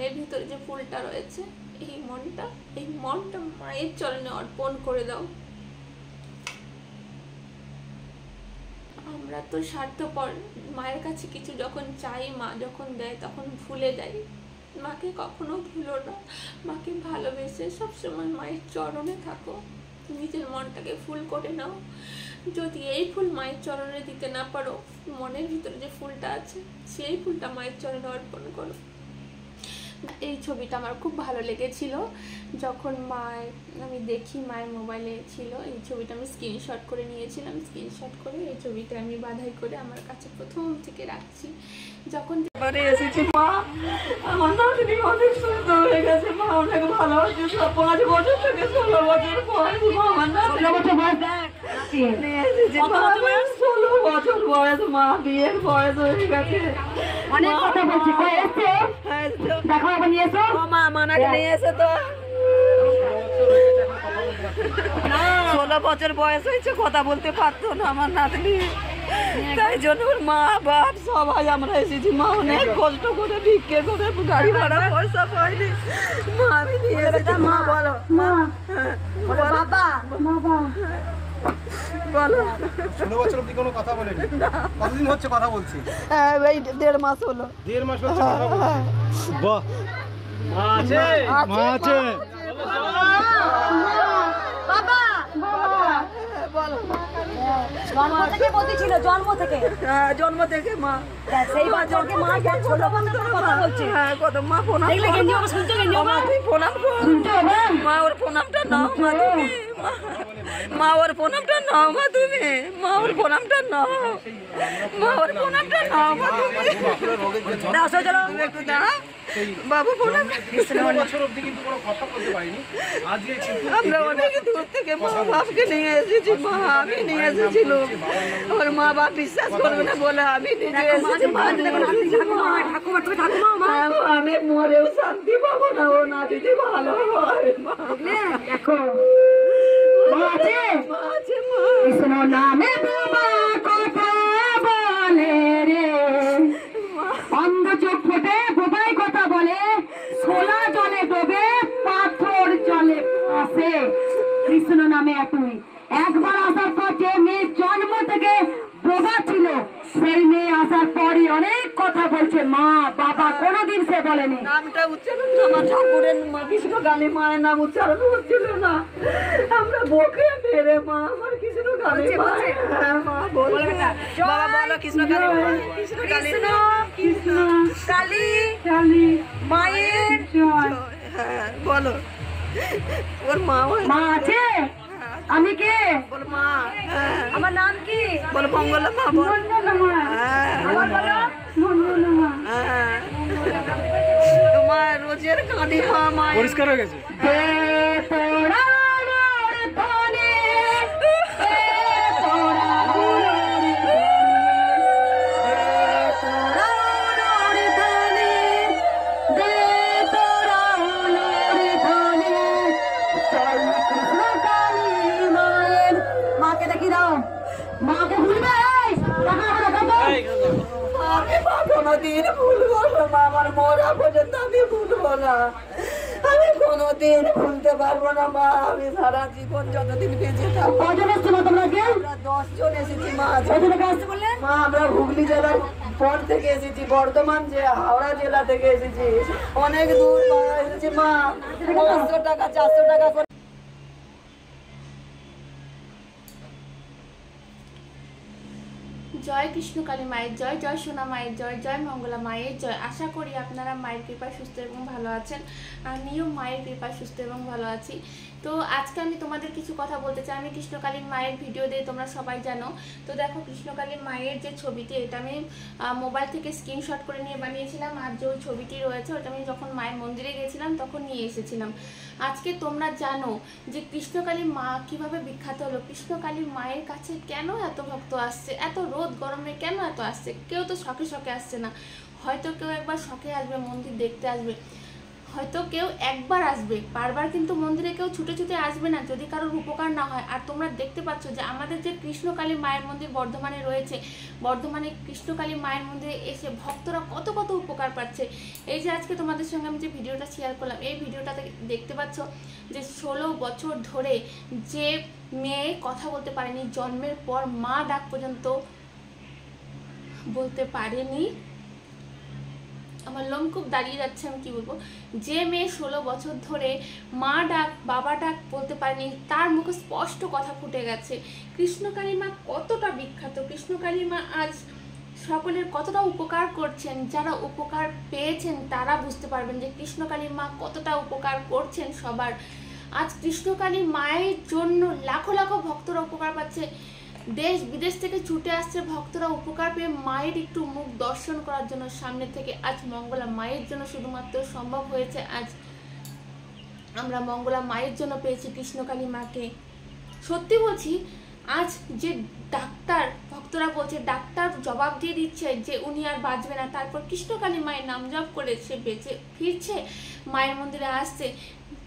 মনের ভিতরে যে ফুলটা রয়েছে, এই মনটা মায়ের চরণে অর্পণ করে দাও। আমরা তো স্বার্থপর, মায়ের কাছে কিছু যখন চাই মা যখন দেয় তখন ভুলে যাই। মাকে কখনো ভুলো না, মাকে ভালোবেসে সবসময় মায়ের চরণে থাকো, নিজের মনটাকে ফুল করে নাও। যদি এই ফুল মায়ের চরণে দিতে না পারো, মনের ভিতরে যে ফুলটা আছে সেই ফুলটা মায়ের চরণে অর্পণ করো। এই ছবিটা আমার খুব ভালো লেগেছিল, যখন আমি দেখি মায়ের মোবাইলে ছিল এই ছবিটা, আমি স্ক্রিনশট করে নিয়েছিলাম। স্ক্রিনশট করে এই ছবিটা আমি বাঁধাই করে আমার কাছে প্রথম থেকে রাখছি। যখন এসেছি মা, আমার নাতনি অনেক সুন্দর হয়ে গেছে, মা অনেক ভালো হচ্ছে। 5 বছর থেকে 16 বছর বয়স, আমার নাতনি 16 বছর বয়স, মা বিয়ের বয়স হয়ে গেছে। অনেক কথা বলছি, দেখো আবার নিয়ে এসো। মা মানাকে নিয়ে এসে তো 16 বছর বয়স হয়েছে, কথা বলতে পারতো না আমার নাতনি, তাই জন্য ওর মা বাপ সবাই আমরা এসেছি। মা অনেক কষ্ট করে ভিক্ষে করে গাড়ি ভাড়া পয়সা পাইনি, মা আমি নিয়ে এসেছি। মা বলো, মা বাবা বলো। 16 বছর অবধি কোনো কথা বলেনি? কতদিন হচ্ছে কথা বলছি? এই 1.5 মাস হলো। 1.5 মাস হচ্ছে কথা বলছি। বাহ, মা আছে, মা আছে। বাবা বলো। জন্ম থেকে বলছিল, জন্ম থেকে। হ্যাঁ, জন্ম থেকে মা। সেই বাচ্চাকে মা যা ছোট বাচ্চা কথা বলছে। হ্যাঁ, কত মা প্রণাম। দেখলে গেঞ্জি বাবা শুনছো, গেঞ্জি বাবা তুমি প্রণাম করো। মা ওর প্রণামটা নাও মা তুমি। মা ওর প্রণামটা নাও মা তুমি। মা ওর প্রণামটা নাও। মা ওর প্রণামটা নাও মা তুমি। দাও চলো একটু দাঁড়া। বাবু প্রণাম। 16 বছর অবধি কিন্তু কোনো কথা বলতে পারিনি। আজকে কিন্তু আমরা অনেক দূর থেকে মা বাপকে নিয়ে এসেছি, মা আমি নিয়ে এসেছিল। ওর মা বাপ বিশ্বাস করবে না বলে আমি নিজে এসেছি। আমি মরেও শান্তি পাবো না, ও না যদি ভালো হয়। দেখো মা আছে মা। কৃষ্ণ নামে বাবা কথা বলে রে, অন্ধ চোখ ফোটে বোবাই কথা বলে, ছোলা জলে ডোবে পাথর জলে আসে। কৃষ্ণ নামে একই একবার আসার পর যে মেয়ে জন্ম থেকে বোবা ছিল, সেই মেয়ে আসার পরই অনেক কথা বলছে, মা বাবা কোনোদিন সে বলেনি। নামটা উচ্চারণ আমার ঠাকুরের মা কৃষ্ণ গানে মায়ের নাম উচ্চারণ হচ্ছিল না, আমরা বকে মেরে মা আমার কৃষ্ণ গানে মায়ের। হ্যাঁ মা বলবে, বাবা বলো কৃষ্ণ গানে কৃষ্ণ গানে কৃষ্ণ কালী কালী মায়ের জয়। হ্যাঁ বলো। ওর মা মা আছে, আমি কে? বল মা। হ্যাঁ আমার নাম কি? বল মঙ্গলা মা বল। মঙ্গলমা। হ্যাঁ আমার বলো মঙ্গলমা। হ্যাঁ, তোমার রোজের কাঁদি মা মায়ের পরিষ্কার হয়ে গেছে। মাকে দেখি দাও, মাকে ভুলবে? আমি মা কোনোদিন ভুলবো না মা, আমার মরা পর্যন্ত আমি ভুলবো না, আমি কোনোদিন ভুলতে পারবো না মা। আমি সারা জীবন যতদিন বেঁচে থাকবো। কজন এসছো মা তোমরা? কে? আমরা 10 জন এসেছি মা। কোথা থেকে আসতে বললেন? মা আমরা হুগলি জেলার পর থেকে এসেছি, বর্ধমান যে হাওড়া জেলা থেকে এসেছি, অনেক দূর মা এসেছি মা। 500 টাকা 400 টাকা করে। জয় কৃষ্ণকালী মায়ের জয়, জয় সোনা মায়ের জয়, জয় মঙ্গলা মায়ের জয়। আশা করি আপনারা মায়ের কৃপায় সুস্থ এবং ভালো আছেন। আমিও মায়ের কৃপায় সুস্থ এবং ভালো আছি। তো আজকে আমি তোমাদের কিছু কথা বলতে চাই। আমি কৃষ্ণকালীর মায়ের ভিডিও দিয়ে তোমরা সবাই জানো। তো দেখো কৃষ্ণকালীর মায়ের যে ছবিটি, এটা আমি মোবাইল থেকে স্ক্রিনশট করে নিয়ে বানিয়েছিলাম। আর যে ছবিটি রয়েছে ওটা আমি যখন মায়ের মন্দিরে গেছিলাম তখন নিয়ে এসেছিলাম। আজকে তোমরা জানো যে কৃষ্ণকালী মা কিভাবে বিখ্যাত হলো, কৃষ্ণকালী মায়ের কাছে কেন এত ভক্ত আসছে, এত রোদ গরমে কেন এত আসছে। কেউ তো শখে শখে আসছে না, হয়তো কেউ একবার শখে আসবে, মন্দির দেখতে আসবে, হয়তো কেউ একবার আসবে, বারবার কিন্তু মন্দিরে কেউ ছুটে ছুটে আসবে না যদি কারোর উপকার না হয়। আর তোমরা দেখতে পাচ্ছ যে আমাদের যে কৃষ্ণকালী মায়ের মন্দির বর্ধমানে রয়েছে, বর্ধমানে কৃষ্ণকালী মায়ের মন্দিরে এসে ভক্তরা কত কত উপকার পাচ্ছে। এই যে আজকে তোমাদের সঙ্গে আমি যে ভিডিওটা শেয়ার করলাম, এই ভিডিওটাতে দেখতে পাচ্ছ যে 16 বছর ধরে যে মেয়ে কথা বলতে পারেনি, জন্মের পর মা ডাক পর্যন্ত বলতে পারেনি, আমার লোম খুব দাঁড়িয়ে যাচ্ছে, আমি কি বলবো, যে মেয়ে 16 বছর ধরে মা ডাক বাবা ডাক বলতে পারেনি, তার মুখে স্পষ্ট কথা ফুটে গেছে। কৃষ্ণকালী মা কতটা বিখ্যাত, কৃষ্ণকালী মা আজ সকলের কতটা উপকার করছেন। যারা উপকার পেয়েছেন তারা বুঝতে পারবেন যে কৃষ্ণকালী মা কতটা উপকার করছেন সবার। আজ কৃষ্ণকালী মায়ের জন্য লাখো লাখো ভক্তরা উপকার পাচ্ছে, দেশ বিদেশ থেকে ছুটে আসছে ভক্তরা উপকার পেয়ে মায়ের একটু মুখ দর্শন করার জন্য সামনে থেকে। আজ মঙ্গলা মায়ের জন্য শুধুমাত্র সম্ভব হয়েছে, আজ আমরা মঙ্গলা মায়ের জন্য পেয়েছি কৃষ্ণকালী মাকে। সত্যি বলছি, আজ যে ডাক্তার, ভক্তরা বলছে ডাক্তার জবাব দিয়ে দিচ্ছে যে উনি আর বাঁচবে না, তারপর কৃষ্ণকালী মায়ের নাম জপ করে সে বেঁচে ফিরছে, মায়ের মন্দিরে আসছে।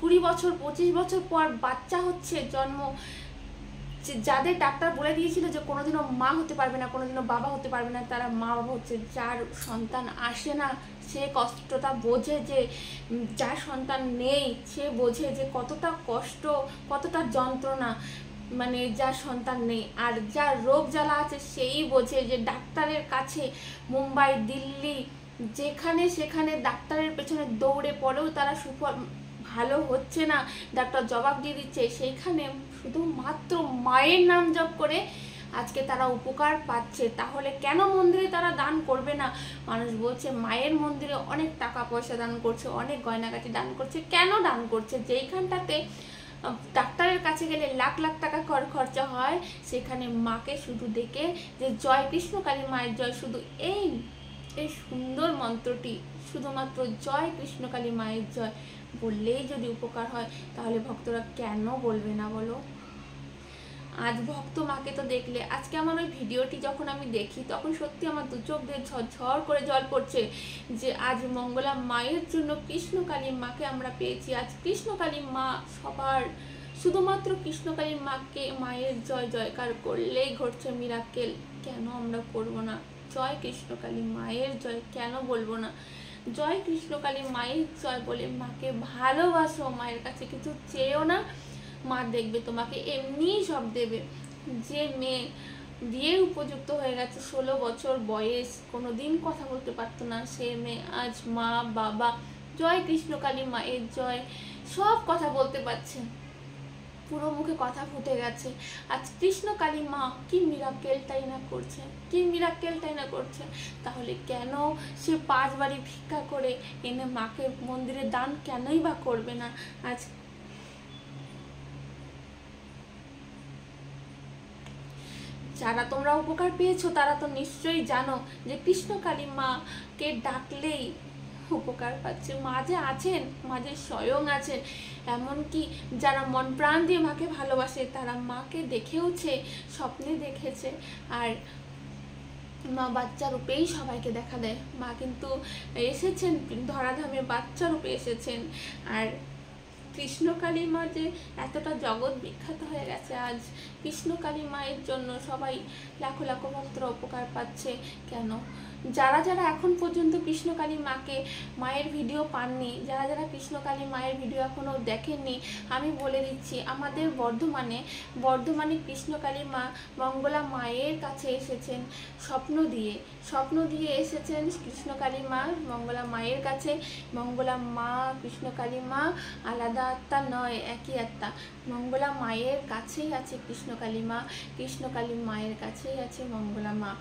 20 বছর 25 বছর পর বাচ্চা হচ্ছে জন্ম, যাদের ডাক্তার বলে দিয়েছিল যে কোনোদিনও মা হতে পারবে না, কোনোদিনও বাবা হতে পারবে না, তারা মা বাবা হচ্ছে। যার সন্তান আসে না সে কষ্টটা বোঝে, যে যার সন্তান নেই সে বোঝে যে কতটা কষ্ট, কতটা যন্ত্রণা, মানে যার সন্তান নেই। আর যার রোগ জ্বালা আছে সেই বোঝে যে ডাক্তারের কাছে মুম্বাই, দিল্লি, যেখানে সেখানে ডাক্তারের পেছনে দৌড়ে পড়েও তারা সুফল ভালো হচ্ছে না, ডাক্তার জবাব দিয়ে দিচ্ছে, সেইখানে শুধুমাত্র মায়ের নাম জপ করে আজকে তারা উপকার পাচ্ছে। তাহলে কেন মন্দিরে তারা দান করবে না? মানুষ বলছে মায়ের মন্দিরে অনেক টাকা পয়সা দান করছে, অনেক গয়নাগাটি দান করছে। কেন দান করছে? যেইখানটাতে ডাক্তারের কাছে গেলে লাখ লাখ টাকা খরচা হয়, সেখানে মাকে শুধু ডেকে যে জয় কৃষ্ণকালী মায়ের জয়, শুধু এই সুন্দর মন্ত্রটি, শুধুমাত্র জয় কৃষ্ণকালী মায়ের জয় বললেই যদি উপকার হয়, তাহলে ভক্তরা কেন বলবে না বলো? আজ ভক্ত মাকে তো দেখলে, আজকে আমার ওই ভিডিওটি যখন আমি দেখি তখন সত্যি আমার দু চোখ দিয়ে ঝরঝর করে জল পড়ছে যে আজ মঙ্গলা মায়ের জন্য কৃষ্ণকালী মাকে আমরা পেয়েছি। আজ কৃষ্ণকালী মা সবার, শুধুমাত্র কৃষ্ণকালী মাকে মায়ের জয় জয়কার করলেই ঘটছে মিরাকেল। কেন আমরা করব না? জয় কৃষ্ণকালী মায়ের জয় কেন বলবো না? জয় কৃষ্ণকালী মায়ের জয় বলে মাকে ভালোবাসো, মায়ের কাছে কিছু চেয়েও না, মা দেখবে তোমাকে এমনিই সব দেবে। যে মেয়ে বিয়ের উপযুক্ত হয়ে গেছে, 16 বছর বয়স, কোনোদিন কথা বলতে পারতো না, সে মেয়ে আজ মা বাবা, জয় কৃষ্ণকালী মায়ের জয়, সব কথা বলতে পারছে, পুরো মুখে কথা ফুটে গেছে। আজ কৃষ্ণকালী মা কি মিরাকেলটাই না করছে, কি মিরাকেলটাই না করছে। তাহলে কেন সে 5 বাড়ি ভিক্ষা করে এনে মাকে মন্দিরে দান কেনই বা করবে না? আজ যারা তোমরা উপকার পেয়েছো তারা তো নিশ্চয়ই জানো যে কৃষ্ণকালী মাকে ডাকলেই উপকার পাচ্ছে। মা যে আছেন, মা যে স্বয়ং আছেন, এমনকি যারা মন প্রাণ দিয়ে মাকে ভালোবাসে তারা মাকে দেখেওছে, স্বপ্নে দেখেছে। আর মা বাচ্চা রূপেই সবাইকে দেখা দেয়। মা কিন্তু এসেছেন ধরাধামে, বাচ্চা রূপে এসেছেন। আর কৃষ্ণকালী মা যে এতটা জগৎ বিখ্যাত হয়ে গেছে, আজ কৃষ্ণকালী মায়ের জন্য সবাই লাখো লাখো ভক্তরা উপকার পাচ্ছে। কেন? যারা যারা এখন পর্যন্ত কৃষ্ণকালী মাকে মায়ের ভিডিও পাননি, যারা যারা কৃষ্ণকালী মায়ের ভিডিও এখনও দেখেননি, আমি বলে দিচ্ছি, আমাদের বর্ধমানে কৃষ্ণকালী মা মঙ্গলা মায়ের কাছে এসেছেন স্বপ্ন দিয়ে এসেছেন কৃষ্ণকালী মা মঙ্গলা মায়ের কাছে। মঙ্গলা মা কৃষ্ণকালী মা আলাদা আত্মা নয়, একই আত্মা। মঙ্গলা মায়ের কাছেই আছে কৃষ্ণকালী মা, কৃষ্ণকালী মায়ের কাছেই আছে মঙ্গলা মা,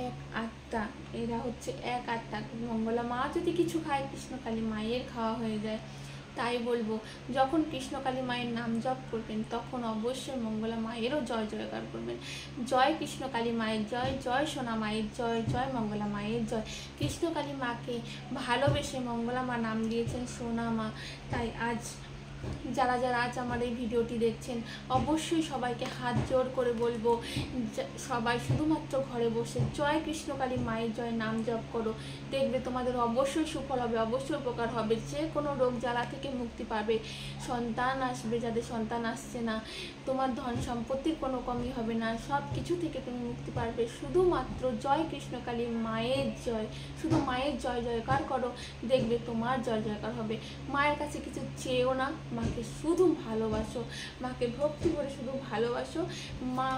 এক আত্মা। এরা হচ্ছে এক আত্মা। মঙ্গলা মা যদি কিছু খায়, কৃষ্ণকালী মায়ের খাওয়া হয়ে যায়। তাই বলবো, যখন কৃষ্ণকালী মায়ের নাম জপ করবেন তখন অবশ্যই মঙ্গলা মায়েরও জয় জয়কার করবেন। জয় কৃষ্ণকালী মায়ের জয়, জয় সোনা মায়ের জয়, জয় মঙ্গলা মায়ের জয়। কৃষ্ণকালী মাকে ভালোবেসে মঙ্গলা মা নাম দিয়েছেন সোনা মা। তাই আজ যারা যারা আজ আমার এই ভিডিওটি দেখছেন অবশ্যই সবাইকে হাত জোর করে বলবো, সবাই শুধুমাত্র ঘরে বসে জয় কৃষ্ণকালী মায়ের জয় নাম জপ করো, দেখবে তোমাদের অবশ্যই সুফল হবে, অবশ্যই উপকার হবে, যে কোনো রোগ জ্বালা থেকে মুক্তি পাবে, সন্তান আসবে, যাদের সন্তান আসছে না, তোমার ধন সম্পত্তির কোনো কমি হবে না, সব কিছু থেকে তুমি মুক্তি পারবে। শুধুমাত্র জয় কৃষ্ণকালী মায়ের জয়, শুধু মায়ের জয় জয়কার করো, দেখবে তোমার জয় জয়কার হবে। মায়ের কাছে কিছু চেয়েও না, মাকে শুধু ভালোবাসো, মাকে ভক্তি করে শুধু ভালোবাসো। মা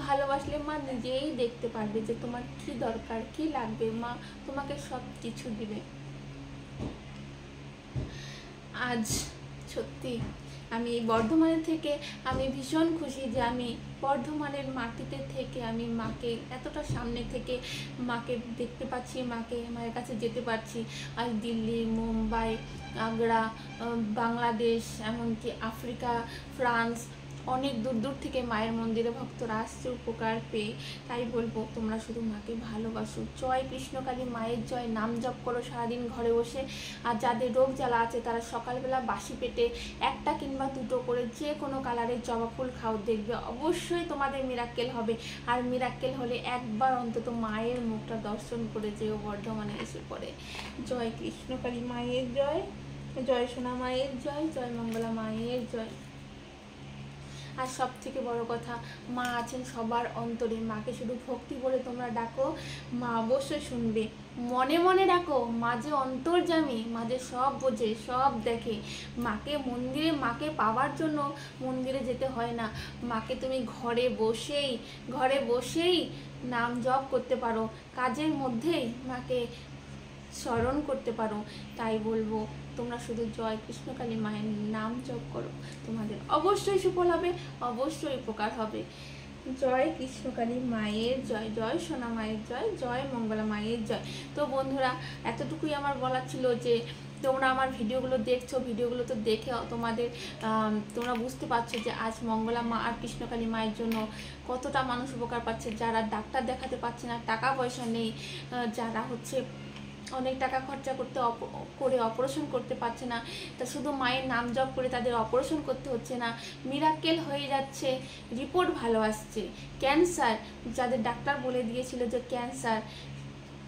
ভালোবাসলে মা নিজেই দেখতে পারবে যে তোমার কি দরকার, কি লাগবে, মা তোমাকে সব কিছু দিবে। আজ সত্যি আমি এই বর্ধমানে থেকে আমি ভীষণ খুশি যে আমি বর্ধমানের মাটিতে থেকে আমি মাকে এতটা সামনে থেকে মাকে দেখতে পাচ্ছি, মায়ের কাছে যেতে পারছি। আজ দিল্লি, মুম্বাই, আগ্রা, বাংলাদেশ, এমনকি আফ্রিকা, ফ্রান্স, অনেক দূর দূর থেকে মায়ের মন্দিরে ভক্তরা আসছে উপকার পেয়ে। তাই বলবো তোমরা শুধু মাকে ভালোবাসো, জয় কৃষ্ণকালী মায়ের জয় নাম জপ করো সারাদিন ঘরে বসে। আর যাদের রোগ জ্বালা আছে তারা সকালবেলা বাসি পেটে একটা কিংবা দুটো করে যে কোনো কালারের জবা ফুল খাও, দেখবে অবশ্যই তোমাদের মিরাক্কেল হবে। আর মিরাক্কেল হলে একবার অন্তত মায়ের মুখটা দর্শন করে যেও বর্ধমানে এসে পড়ে। জয় কৃষ্ণকালী মায়ের জয়, জয় সোনা মায়ের জয়, জয় মঙ্গলা মায়ের জয়। আর সব থেকে বড় কথা, মা আছেন সবার অন্তরে, মাকে শুধু ভক্তি বলে তোমরা ডাকো, মা অবশ্যই শুনবে। মনে মনে ডাকো, মা যে অন্তর্যামী, মা যে সব বোঝে, সব দেখে। মাকে মন্দিরে, মাকে পাওয়ার জন্য মন্দিরে যেতে হয় না, মাকে তুমি ঘরে বসেই নাম জপ করতে পারো, কাজের মধ্যেই মাকে স্মরণ করতে পারো। তাই বলবো তোমরা শুধু জয় কৃষ্ণকালী মায়ের নাম জপ করো, তোমাদের অবশ্যই সুফল হবে, অবশ্যই উপকার হবে। জয় কৃষ্ণকালী মায়ের জয়, জয় সোনা মায়ের জয়, জয় মঙ্গলা মায়ের জয়। তো বন্ধুরা, এতটুকুই আমার বলার ছিল যে তোমরা আমার ভিডিওগুলো দেখছো, ভিডিওগুলো তো দেখে তোমরা বুঝতে পারছো যে আজ মঙ্গলা মা আর কৃষ্ণকালী মায়ের জন্য কতটা মানুষ উপকার পাচ্ছে। যারা ডাক্তার দেখাতে পারছে না, টাকা পয়সা নেই, যারা অনেক টাকা খরচা করে অপারেশন করতে পারছে না, তা শুধু মায়ের নাম জপ করে তাদের অপারেশন করতে হচ্ছে না, মিরাক্কেল হয়ে যাচ্ছে, রিপোর্ট ভালো আসছে। ক্যান্সার, যাদের ডাক্তার বলে দিয়েছিল যে ক্যান্সার,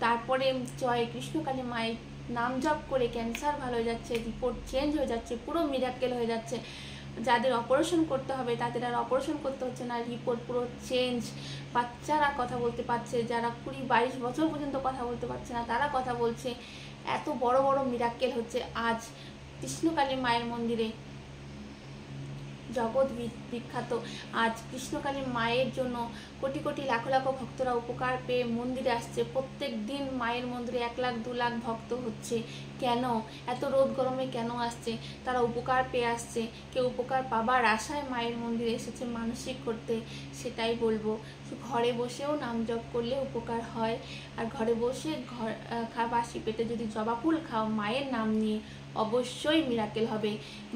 তারপরে জয় কৃষ্ণকালী মায়ের নাম জপ করে ক্যান্সার ভালো হয়ে যাচ্ছে, রিপোর্ট চেঞ্জ হয়ে যাচ্ছে, পুরো মিরাক্কেল হয়ে যাচ্ছে। যাদের অপারেশন করতে হবে তাদের আর অপারেশন করতে হচ্ছে না, রিপোর্ট পুরো চেঞ্জ। বাচ্চারা কথা বলতে পারছে, যারা 20-22 বছর পর্যন্ত কথা বলতে পারছে না তারা কথা বলছে। এত বড় বড় মিরাক্কেল হচ্ছে আজ কৃষ্ণকালী মায়ের মন্দিরে, জগৎ বিখ্যাত। আজ কৃষ্ণকালী মায়ের জন্য কোটি কোটি লাখ লাখ ভক্তরা উপকার পেয়ে মন্দিরে আসছে। প্রত্যেক দিন মায়ের মন্দিরে 1 লাখ 2 লাখ ভক্ত হচ্ছে। কেন এত রোদ গরমে কেন আসছে? তারা উপকার পেয়ে আসছে। কেউ উপকার পাবার আশায় মায়ের মন্দিরে এসেছে মানসিক করতে। সেটাই বলবো, ঘরে বসেও নাম জপ করলে উপকার হয়। আর ঘরে বসে বাসি পেটে যদি জবা ফুল খাও মায়ের নাম নিয়ে, অবশ্যই মিরাকেল হবে।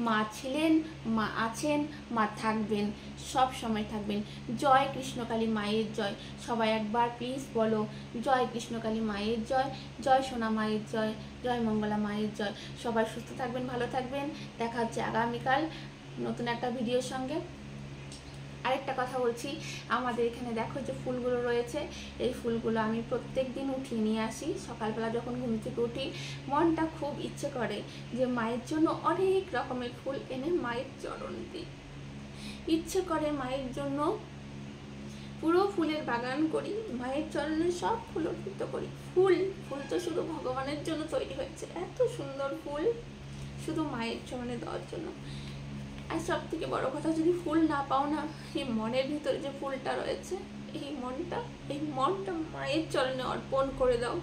মা ছিলেন, মা আছেন, মা থাকবেন, সব সময় থাকবেন। জয় কৃষ্ণকালী মায়ের জয়। সবাই একবার প্লিজ বলো, জয় কৃষ্ণকালী মায়ের জয়, জয় সোনা মায়ের জয়, জয় মঙ্গলা মায়ের জয়। সবাই সুস্থ থাকবেন, ভালো থাকবেন। দেখা হচ্ছে আগামীকাল নতুন একটা ভিডিওর সঙ্গে। আরেকটা কথা বলছি, আমাদের এখানে দেখো যে ফুলগুলো রয়েছে, এই ফুলগুলো আমি প্রত্যেক দিন উঠিয়ে নিয়ে আসি। সকালবেলা যখন ঘুম থেকে উঠি মনটা খুব ইচ্ছে করে যে মায়ের জন্য অনেক রকমের ফুল এনে মায়ের চরণ দিই। ইচ্ছে করে মায়ের জন্য পুরো ফুলের বাগান করি, মায়ের চরণে সব ফুল অর্পিত করি। ফুল তো শুধু ভগবানের জন্য তৈরি হয়েছে, এত সুন্দর ফুল শুধু মায়ের চরণে দেওয়ার জন্য। আর সব থেকে বড় কথা, যদি ফুল না পাও না, এই মনের ভিতরে যে ফুলটা রয়েছে, এই মনটা মায়ের চরণে অর্পণ করে দাও।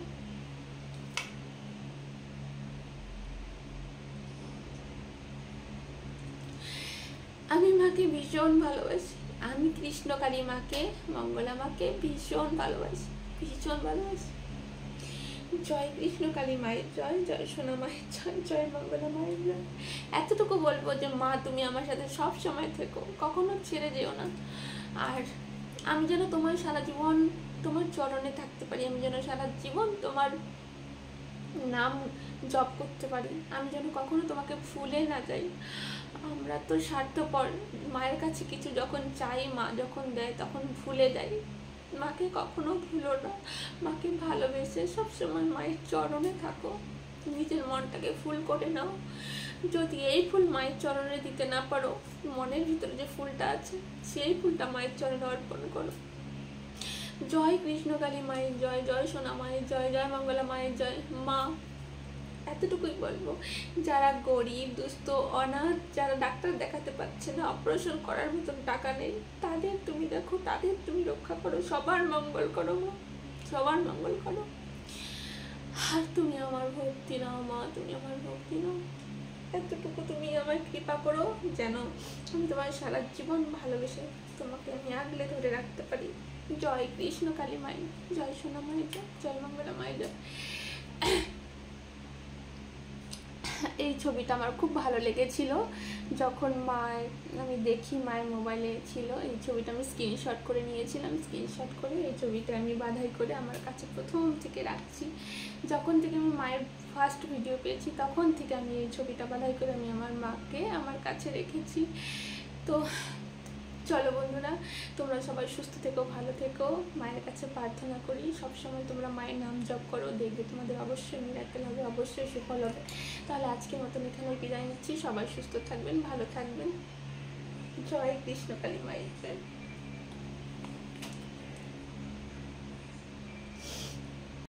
আমি মাকে ভীষণ ভালোবাসি, আমি কৃষ্ণকালী মাকে, মঙ্গলা মাকে ভীষণ ভালোবাসি। জয় কৃষ্ণকালী মায়ের জয়, জয় সোনা মায়ের জয়, জয় মঙ্গলা মায়ের জয়। এতটুকু বলবো যে মা তুমি আমার সাথে সব সময় থেকো, কখনো ছেড়ে যেও না। আর আমি যেন তোমার সারা জীবন তোমার চরণে থাকতে পারি, আমি যেন সারা জীবন তোমার নাম জপ করতে পারি, আমি যেন কখনো তোমাকে ভুলে না যাই। আমরা তো স্বার্থপর, মায়ের কাছে কিছু যখন চাই মা যখন দেয় তখন ভুলে যাই। মাকে কখনো ভুলো না, মাকে ভালোবেসে সবসময় মায়ের চরণে থাকো, নিজের মনটাকে ফুল করে নাও। যদি এই ফুল মায়ের চরণে দিতে না পারো, মনের ভিতরে যে ফুলটা আছে সেই ফুলটা মায়ের চরণে অর্পণ করো। জয় কৃষ্ণকালী মায়ের জয়, জয় সোনা মায়ের জয়, জয় মঙ্গলা মায়ের জয়। মা এতটুকুই বলবো, যারা গরিব দুস্থ অনাথ, যারা ডাক্তার দেখাতে পারছে না, অপারেশন করার মতন টাকা নেই, তাদের তুমি দেখো, তাদের তুমি রক্ষা করো, সবার মঙ্গল করো মা, সবার মঙ্গল করো। আর তুমি আমার ভক্তি নাও মা, তুমি আমার ভক্তি নাও। এতটুকু তুমি আমার কৃপা করো যেন আমি তোমার সারা জীবন ভালোবেসে তোমাকে আমি আগলে ধরে রাখতে পারি। জয় কৃষ্ণ কালী মায়ের জয়, সোনা মায়ের জয়, জয় মঙ্গলা মায়ের জয়। এই ছবিটা আমার খুব ভালো লেগেছিল যখন আমি দেখি মায়ের মোবাইলে ছিল এই ছবিটা, আমি স্ক্রিনশট করে নিয়েছিলাম। স্ক্রিনশট করে এই ছবিটা আমি বাঁধাই করে আমার কাছে প্রথম থেকে রাখছি। যখন থেকে আমি মায়ের ফার্স্ট ভিডিও পেয়েছি তখন থেকে আমি এই ছবিটা বাঁধাই করে আমি আমার মাকে আমার কাছে রেখেছি। তো চলো বন্ধুরা, তোমরা সবাই সুস্থ থেকো, ভালো থেকো, মায়ের কাছে প্রার্থনা করি সবসময় তোমরা মায়ের নাম জপ করো, দেখবে তোমাদের অবশ্যই মিরাকেল হবে, অবশ্যই সুফল হবে। তাহলে আজকের মতন এখানে বিদায় নিচ্ছি, সবাই সুস্থ থাকবেন, ভালো থাকবেন। জয় কৃষ্ণকালী মায়ের জয়।